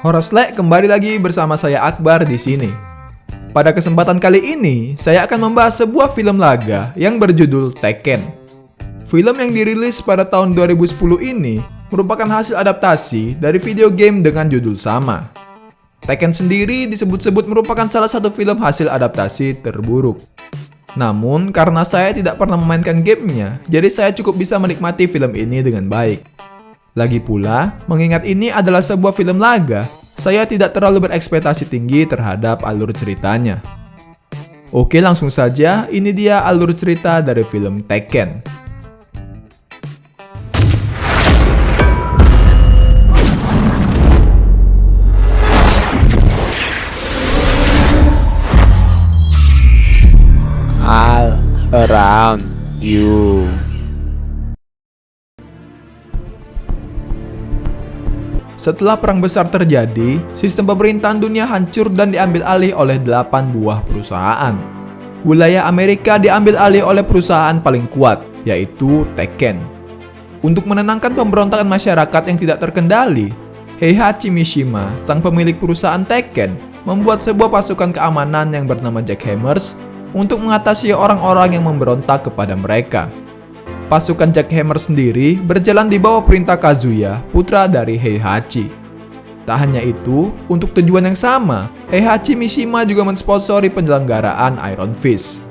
Horosle kembali lagi bersama saya Akbar di sini. Pada kesempatan kali ini, saya akan membahas sebuah film laga yang berjudul Tekken. Film yang dirilis pada tahun 2010 ini merupakan hasil adaptasi dari video game dengan judul sama. Tekken sendiri disebut-sebut merupakan salah satu film hasil adaptasi terburuk. Namun, karena saya tidak pernah memainkan gamenya, jadi saya cukup bisa menikmati film ini dengan baik. Lagi pula, mengingat ini adalah sebuah film laga, saya tidak terlalu berekspektasi tinggi terhadap alur ceritanya. Oke, langsung saja, ini dia alur cerita dari film Tekken. All around you. Setelah perang besar terjadi, sistem pemerintahan dunia hancur dan diambil alih oleh 8 buah perusahaan. Wilayah Amerika diambil alih oleh perusahaan paling kuat, yaitu Tekken. Untuk menenangkan pemberontakan masyarakat yang tidak terkendali, Heihachi Mishima, sang pemilik perusahaan Tekken, membuat sebuah pasukan keamanan yang bernama Jackhammers untuk mengatasi orang-orang yang memberontak kepada mereka. Pasukan Jackhammer sendiri berjalan di bawah perintah Kazuya, putra dari Heihachi. Tak hanya itu, untuk tujuan yang sama, Heihachi Mishima juga mensponsori penyelenggaraan Iron Fist.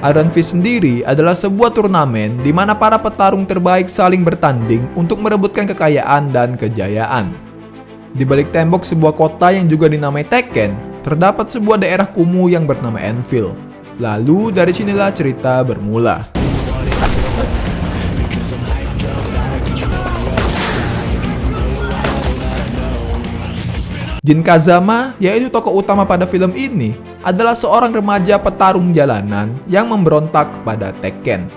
Iron Fist sendiri adalah sebuah turnamen di mana para petarung terbaik saling bertanding untuk merebutkan kekayaan dan kejayaan. Di balik tembok sebuah kota yang juga dinamai Tekken, terdapat sebuah daerah kumuh yang bernama Anvil. Lalu dari sinilah cerita bermula. Jin Kazama, yaitu tokoh utama pada film ini, adalah seorang remaja petarung jalanan yang memberontak kepada Tekken.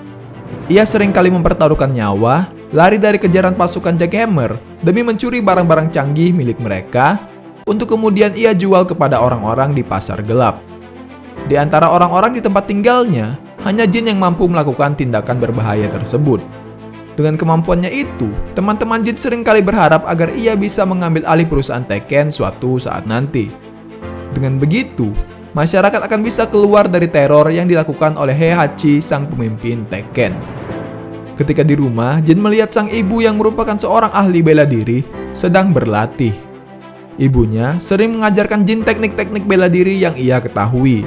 Ia seringkali mempertaruhkan nyawa, lari dari kejaran pasukan Jackhammer demi mencuri barang-barang canggih milik mereka, untuk kemudian ia jual kepada orang-orang di pasar gelap. Di antara orang-orang di tempat tinggalnya, hanya Jin yang mampu melakukan tindakan berbahaya tersebut. Dengan kemampuannya itu, teman-teman Jin seringkali berharap agar ia bisa mengambil alih perusahaan Tekken suatu saat nanti. Dengan begitu, masyarakat akan bisa keluar dari teror yang dilakukan oleh Heihachi, sang pemimpin Tekken. Ketika di rumah, Jin melihat sang ibu yang merupakan seorang ahli bela diri sedang berlatih. Ibunya sering mengajarkan Jin teknik-teknik bela diri yang ia ketahui.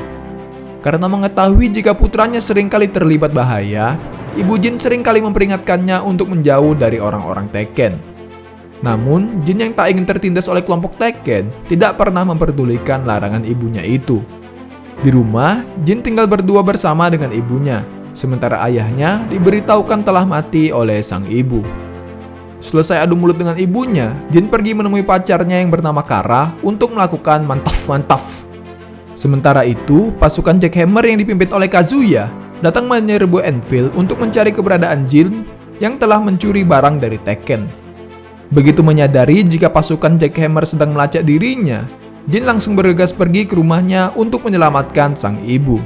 Karena mengetahui jika putranya seringkali terlibat bahaya, Ibu Jin seringkali memperingatkannya untuk menjauh dari orang-orang Tekken. Namun, Jin yang tak ingin tertindas oleh kelompok Tekken tidak pernah memperdulikan larangan ibunya itu. Di rumah, Jin tinggal berdua bersama dengan ibunya, sementara ayahnya diberitahukan telah mati oleh sang ibu. Selesai adu mulut dengan ibunya, Jin pergi menemui pacarnya yang bernama Kara untuk melakukan mantaf-mantaf. Sementara itu, pasukan Jackhammer yang dipimpin oleh Kazuya datang menyerbu Anvil untuk mencari keberadaan Jin yang telah mencuri barang dari Tekken. Begitu menyadari jika pasukan Jackhammer sedang melacak dirinya, Jin langsung bergegas pergi ke rumahnya untuk menyelamatkan sang ibu.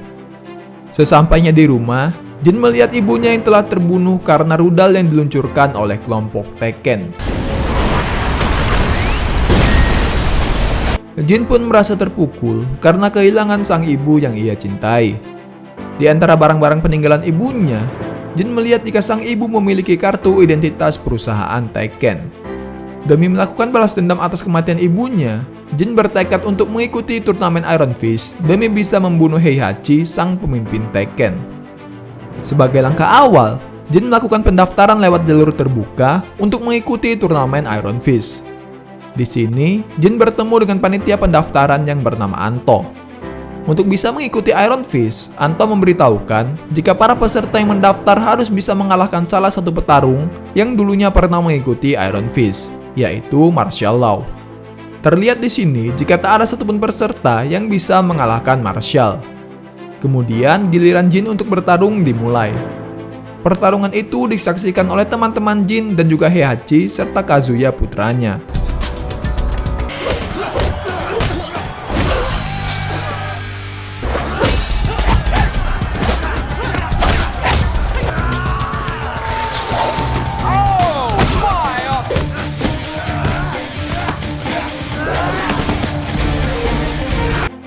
Sesampainya di rumah, Jin melihat ibunya yang telah terbunuh karena rudal yang diluncurkan oleh kelompok Tekken. Jin pun merasa terpukul karena kehilangan sang ibu yang ia cintai. Di antara barang-barang peninggalan ibunya, Jin melihat jika sang ibu memiliki kartu identitas perusahaan Tekken. Demi melakukan balas dendam atas kematian ibunya, Jin bertekad untuk mengikuti turnamen Iron Fist demi bisa membunuh Heihachi, sang pemimpin Tekken. Sebagai langkah awal, Jin melakukan pendaftaran lewat jalur terbuka untuk mengikuti turnamen Iron Fist. Di sini, Jin bertemu dengan panitia pendaftaran yang bernama Anto. Untuk bisa mengikuti Iron Fist, Anto memberitahukan jika para peserta yang mendaftar harus bisa mengalahkan salah satu petarung yang dulunya pernah mengikuti Iron Fist, yaitu Martial Law. Terlihat di sini jika tak ada satupun peserta yang bisa mengalahkan Martial. Kemudian giliran Jin untuk bertarung dimulai. Pertarungan itu disaksikan oleh teman-teman Jin dan juga Heihachi serta Kazuya putranya.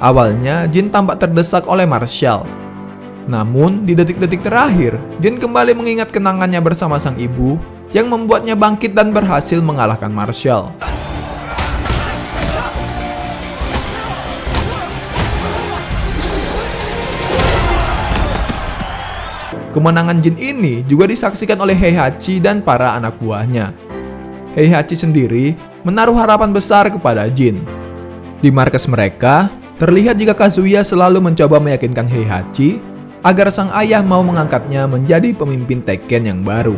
Awalnya, Jin tampak terdesak oleh Marshall. Namun, di detik-detik terakhir, Jin kembali mengingat kenangannya bersama sang ibu yang membuatnya bangkit dan berhasil mengalahkan Marshall. Kemenangan Jin ini juga disaksikan oleh Heihachi dan para anak buahnya. Heihachi sendiri menaruh harapan besar kepada Jin. Di markas mereka, terlihat jika Kazuya selalu mencoba meyakinkan Heihachi agar sang ayah mau mengangkatnya menjadi pemimpin Tekken yang baru.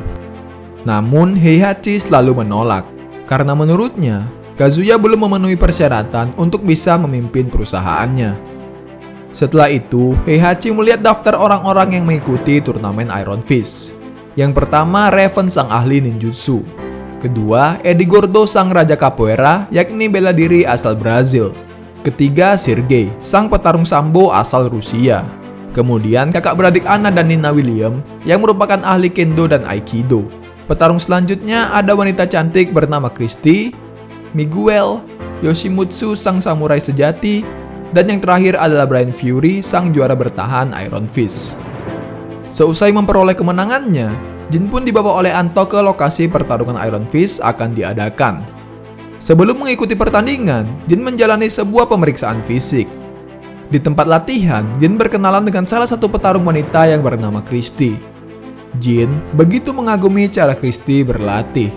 Namun Heihachi selalu menolak, karena menurutnya Kazuya belum memenuhi persyaratan untuk bisa memimpin perusahaannya. Setelah itu, Heihachi melihat daftar orang-orang yang mengikuti turnamen Iron Fist. Yang pertama, Raven sang ahli ninjutsu. Kedua, Eddie Gordo sang raja capoeira, yakni bela diri asal Brazil. Ketiga, Sergei, sang petarung sambo asal Rusia. Kemudian kakak beradik Anna dan Nina William yang merupakan ahli kendo dan aikido. Petarung selanjutnya ada wanita cantik bernama Christy, Miguel, Yoshimutsu sang samurai sejati, dan yang terakhir adalah Brian Fury sang juara bertahan Iron Fist. Seusai memperoleh kemenangannya, Jin pun dibawa oleh Anto ke lokasi pertarungan Iron Fist akan diadakan. Sebelum mengikuti pertandingan, Jin menjalani sebuah pemeriksaan fisik. Di tempat latihan, Jin berkenalan dengan salah satu petarung wanita yang bernama Christy. Jin begitu mengagumi cara Christy berlatih.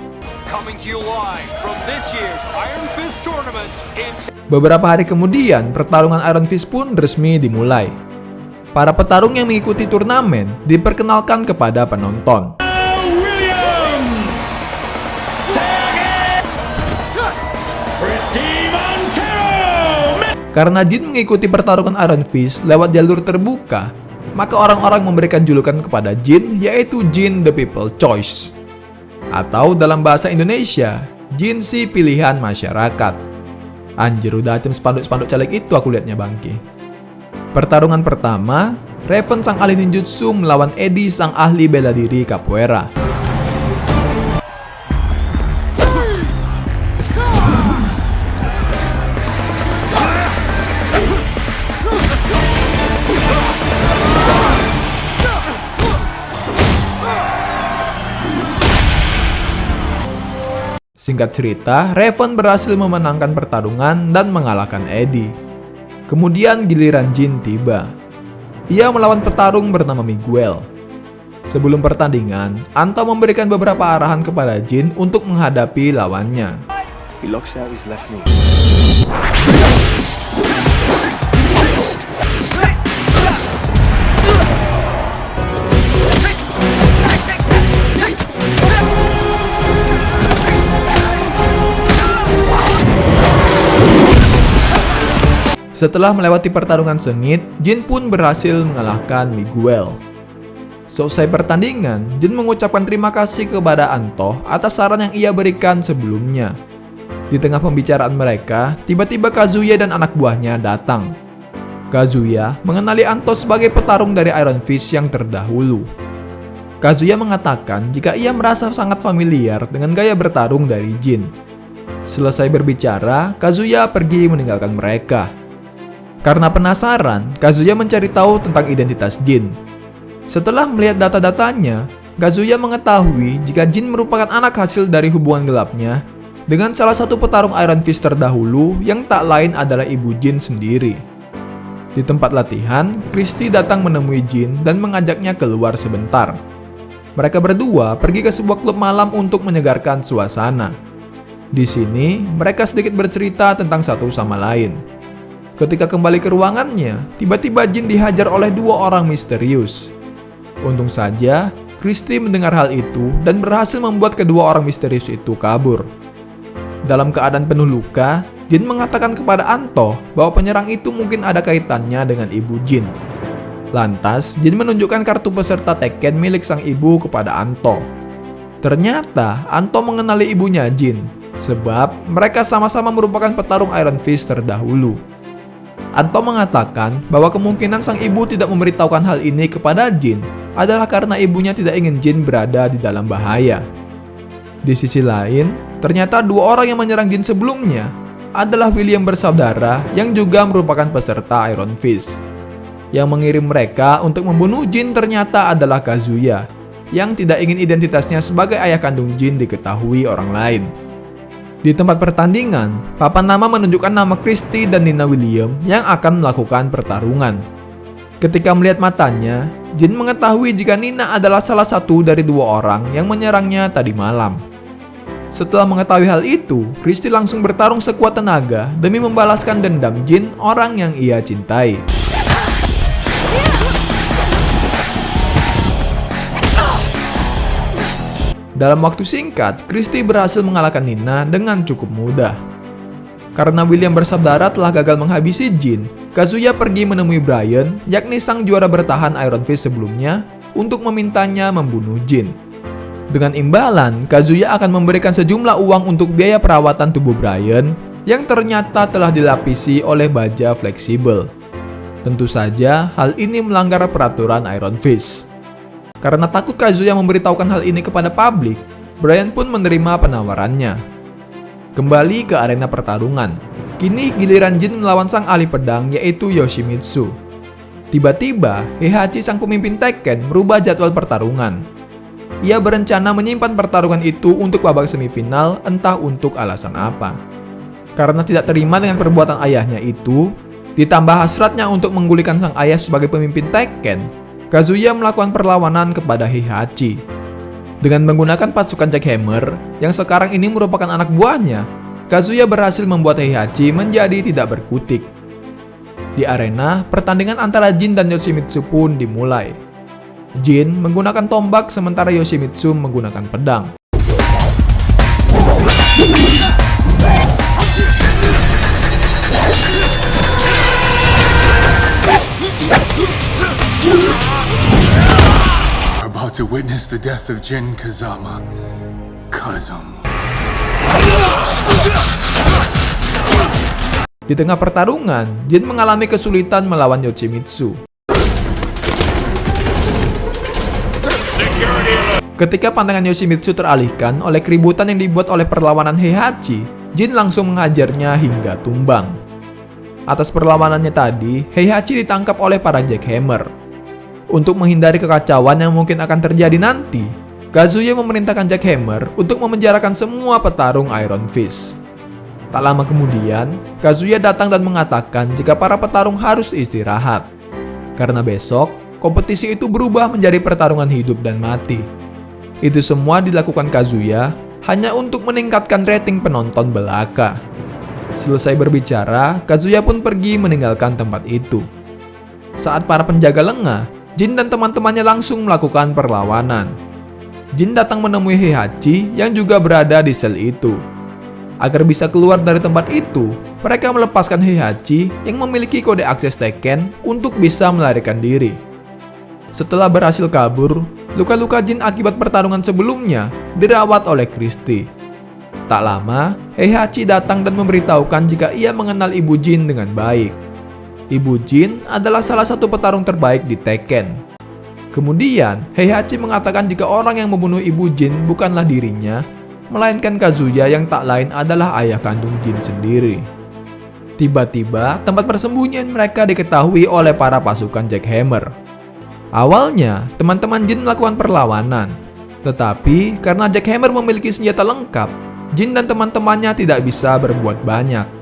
Beberapa hari kemudian, pertarungan Iron Fist pun resmi dimulai. Para petarung yang mengikuti turnamen diperkenalkan kepada penonton. Karena Jin mengikuti pertarungan Iron Fist lewat jalur terbuka, maka orang-orang memberikan julukan kepada Jin, yaitu Jin the People Choice. Atau dalam bahasa Indonesia, Jin si pilihan masyarakat. Anjir, udah tim spanduk-spanduk caleg itu aku liatnya bangke. Pertarungan pertama, Raven sang ahli ninjutsu melawan Eddie sang ahli bela diri capoeira. Singkat cerita, Raven berhasil memenangkan pertarungan dan mengalahkan Eddie. Kemudian giliran Jin tiba. Ia melawan petarung bernama Miguel. Sebelum pertandingan, Anto memberikan beberapa arahan kepada Jin untuk menghadapi lawannya. He locks out his left knee. Setelah melewati pertarungan sengit, Jin pun berhasil mengalahkan Miguel. Selesai pertandingan, Jin mengucapkan terima kasih kepada Anto atas saran yang ia berikan sebelumnya. Di tengah pembicaraan mereka, tiba-tiba Kazuya dan anak buahnya datang. Kazuya mengenali Anto sebagai petarung dari Iron Fist yang terdahulu. Kazuya mengatakan jika ia merasa sangat familiar dengan gaya bertarung dari Jin. Selesai berbicara, Kazuya pergi meninggalkan mereka. Karena penasaran, Kazuya mencari tahu tentang identitas Jin. Setelah melihat data-datanya, Kazuya mengetahui jika Jin merupakan anak hasil dari hubungan gelapnya dengan salah satu petarung Iron Fist terdahulu yang tak lain adalah ibu Jin sendiri. Di tempat latihan, Christy datang menemui Jin dan mengajaknya keluar sebentar. Mereka berdua pergi ke sebuah klub malam untuk menyegarkan suasana. Di sini, mereka sedikit bercerita tentang satu sama lain. Ketika kembali ke ruangannya, tiba-tiba Jin dihajar oleh dua orang misterius. Untung saja, Christy mendengar hal itu dan berhasil membuat kedua orang misterius itu kabur. Dalam keadaan penuh luka, Jin mengatakan kepada Anto bahwa penyerang itu mungkin ada kaitannya dengan ibu Jin. Lantas, Jin menunjukkan kartu peserta Tekken milik sang ibu kepada Anto. Ternyata, Anto mengenali ibunya Jin, sebab mereka sama-sama merupakan petarung Iron Fist terdahulu. Anto mengatakan bahwa kemungkinan sang ibu tidak memberitahukan hal ini kepada Jin adalah karena ibunya tidak ingin Jin berada di dalam bahaya. Di sisi lain, ternyata dua orang yang menyerang Jin sebelumnya adalah William bersaudara yang juga merupakan peserta Iron Fist. Yang mengirim mereka untuk membunuh Jin ternyata adalah Kazuya, yang tidak ingin identitasnya sebagai ayah kandung Jin diketahui orang lain. Di tempat pertandingan, papan nama menunjukkan nama Christy dan Nina William yang akan melakukan pertarungan. Ketika melihat matanya, Jin mengetahui jika Nina adalah salah satu dari 2 orang yang menyerangnya tadi malam. Setelah mengetahui hal itu, Christy langsung bertarung sekuat tenaga demi membalaskan dendam Jin, orang yang ia cintai. Dalam waktu singkat, Christy berhasil mengalahkan Nina dengan cukup mudah. Karena William bersaudara telah gagal menghabisi Jin, Kazuya pergi menemui Brian, yakni sang juara bertahan Iron Fist sebelumnya, untuk memintanya membunuh Jin. Dengan imbalan, Kazuya akan memberikan sejumlah uang untuk biaya perawatan tubuh Brian, yang ternyata telah dilapisi oleh baja fleksibel. Tentu saja, hal ini melanggar peraturan Iron Fist. Karena takut Kazuya memberitahukan hal ini kepada publik, Brian pun menerima penawarannya. Kembali ke arena pertarungan. Kini giliran Jin melawan sang ahli pedang yaitu Yoshimitsu. Tiba-tiba, Heihachi sang pemimpin Tekken merubah jadwal pertarungan. Ia berencana menyimpan pertarungan itu untuk babak semifinal, entah untuk alasan apa. Karena tidak terima dengan perbuatan ayahnya itu, ditambah hasratnya untuk menggulingkan sang ayah sebagai pemimpin Tekken, Kazuya melakukan perlawanan kepada Heihachi. Dengan menggunakan pasukan Jackhammer, yang sekarang ini merupakan anak buahnya, Kazuya berhasil membuat Heihachi menjadi tidak berkutik. Di arena, pertandingan antara Jin dan Yoshimitsu pun dimulai. Jin menggunakan tombak sementara Yoshimitsu menggunakan pedang. About to witness the death of Jin Kazama. Kazama. Di tengah pertarungan, Jin mengalami kesulitan melawan Yoshimitsu. Ketika pandangan Yoshimitsu teralihkan oleh keributan yang dibuat oleh perlawanan Heihachi, Jin langsung menghajarnya hingga tumbang. Atas perlawanannya tadi, Heihachi ditangkap oleh para Jackhammer. Untuk menghindari kekacauan yang mungkin akan terjadi nanti, Kazuya memerintahkan Jackhammer untuk memenjarakan semua petarung Iron Fist. Tak lama kemudian, Kazuya datang dan mengatakan jika para petarung harus istirahat. Karena besok, kompetisi itu berubah menjadi pertarungan hidup dan mati. Itu semua dilakukan Kazuya hanya untuk meningkatkan rating penonton belaka. Selesai berbicara, Kazuya pun pergi meninggalkan tempat itu. Saat para penjaga lengah, Jin dan teman-temannya langsung melakukan perlawanan. Jin datang menemui Heihachi yang juga berada di sel itu. Agar bisa keluar dari tempat itu, mereka melepaskan Heihachi yang memiliki kode akses Tekken untuk bisa melarikan diri. Setelah berhasil kabur, luka-luka Jin akibat pertarungan sebelumnya dirawat oleh Christy. Tak lama, Heihachi datang dan memberitahukan jika ia mengenal ibu Jin dengan baik. Ibu Jin adalah salah satu petarung terbaik di Tekken. Kemudian, Heihachi mengatakan jika orang yang membunuh ibu Jin bukanlah dirinya, melainkan Kazuya yang tak lain adalah ayah kandung Jin sendiri. Tiba-tiba, tempat persembunyian mereka diketahui oleh para pasukan Jackhammer. Awalnya, teman-teman Jin melakukan perlawanan. Tetapi, karena Jackhammer memiliki senjata lengkap, Jin dan teman-temannya tidak bisa berbuat banyak.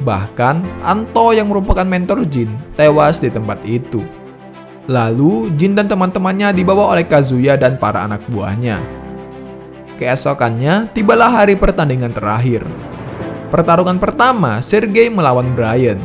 Bahkan, Anto yang merupakan mentor Jin tewas di tempat itu. Lalu, Jin dan teman-temannya dibawa oleh Kazuya dan para anak buahnya. Keesokannya, tibalah hari pertandingan terakhir. Pertarungan pertama, Sergei melawan Brian.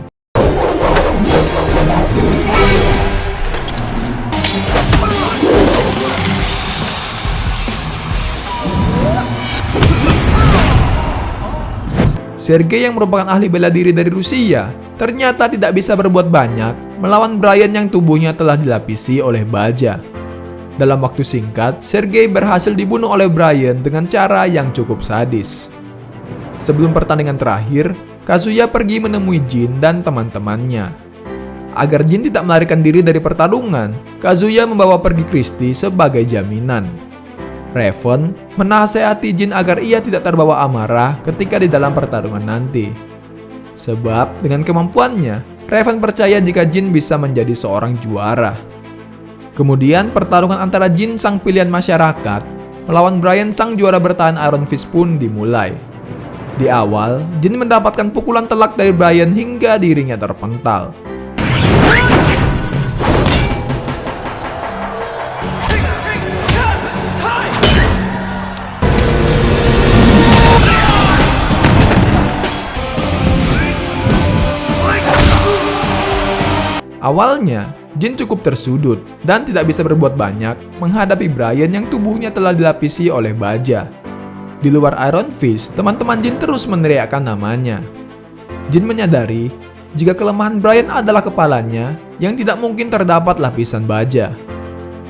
Sergei yang merupakan ahli bela diri dari Rusia, ternyata tidak bisa berbuat banyak melawan Brian yang tubuhnya telah dilapisi oleh baja. Dalam waktu singkat, Sergei berhasil dibunuh oleh Brian dengan cara yang cukup sadis. Sebelum pertandingan terakhir, Kazuya pergi menemui Jin dan teman-temannya. Agar Jin tidak melarikan diri dari pertarungan, Kazuya membawa pergi Christy sebagai jaminan. Raven menasehati Jin agar ia tidak terbawa amarah ketika di dalam pertarungan nanti. Sebab dengan kemampuannya, Raven percaya jika Jin bisa menjadi seorang juara. Kemudian pertarungan antara Jin sang pilihan masyarakat melawan Brian sang juara bertahan Iron Fist pun dimulai. Di awal, Jin mendapatkan pukulan telak dari Brian hingga dirinya terpental. Awalnya, Jin cukup tersudut dan tidak bisa berbuat banyak menghadapi Brian yang tubuhnya telah dilapisi oleh baja. Di luar Iron Fist, teman-teman Jin terus meneriakkan namanya. Jin menyadari jika kelemahan Brian adalah kepalanya yang tidak mungkin terdapat lapisan baja.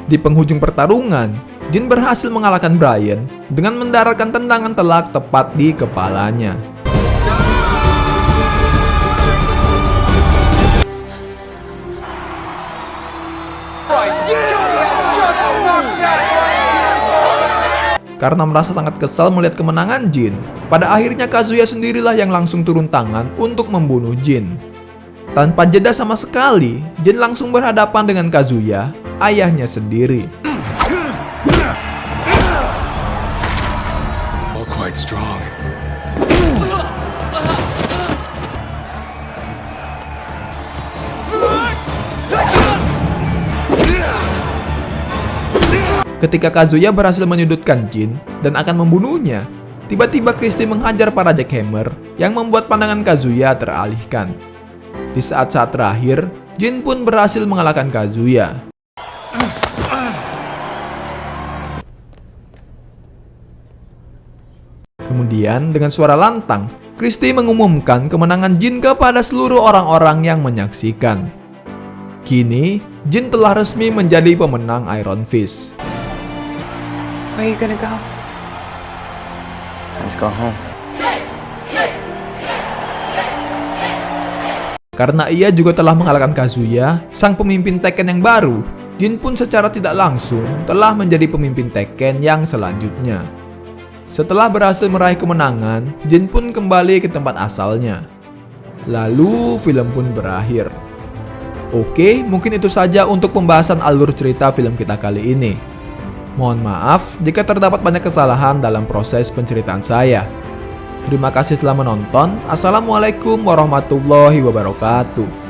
Di penghujung pertarungan, Jin berhasil mengalahkan Brian dengan mendaratkan tendangan telak tepat di kepalanya. Karena merasa sangat kesal melihat kemenangan Jin, pada akhirnya Kazuya sendirilah yang langsung turun tangan untuk membunuh Jin. Tanpa jeda sama sekali, Jin langsung berhadapan dengan Kazuya, ayahnya sendiri. All quite strong. Ketika Kazuya berhasil menyudutkan Jin dan akan membunuhnya, tiba-tiba Christie menghajar para jackhammer yang membuat pandangan Kazuya teralihkan. Di saat-saat terakhir, Jin pun berhasil mengalahkan Kazuya. Kemudian dengan suara lantang, Christie mengumumkan kemenangan Jin kepada seluruh orang-orang yang menyaksikan. Kini, Jin telah resmi menjadi pemenang Iron Fist. Where are you gonna go? It's time to go home. Karena ia juga telah mengalahkan Kazuya, sang pemimpin Tekken yang baru, Jin pun secara tidak langsung telah menjadi pemimpin Tekken yang selanjutnya. Setelah berhasil meraih kemenangan, Jin pun kembali ke tempat asalnya. Lalu film pun berakhir. Oke, mungkin itu saja untuk pembahasan alur cerita film kita kali ini. Mohon maaf jika terdapat banyak kesalahan dalam proses penceritaan saya. Terima kasih telah menonton. Assalamualaikum warahmatullahi wabarakatuh.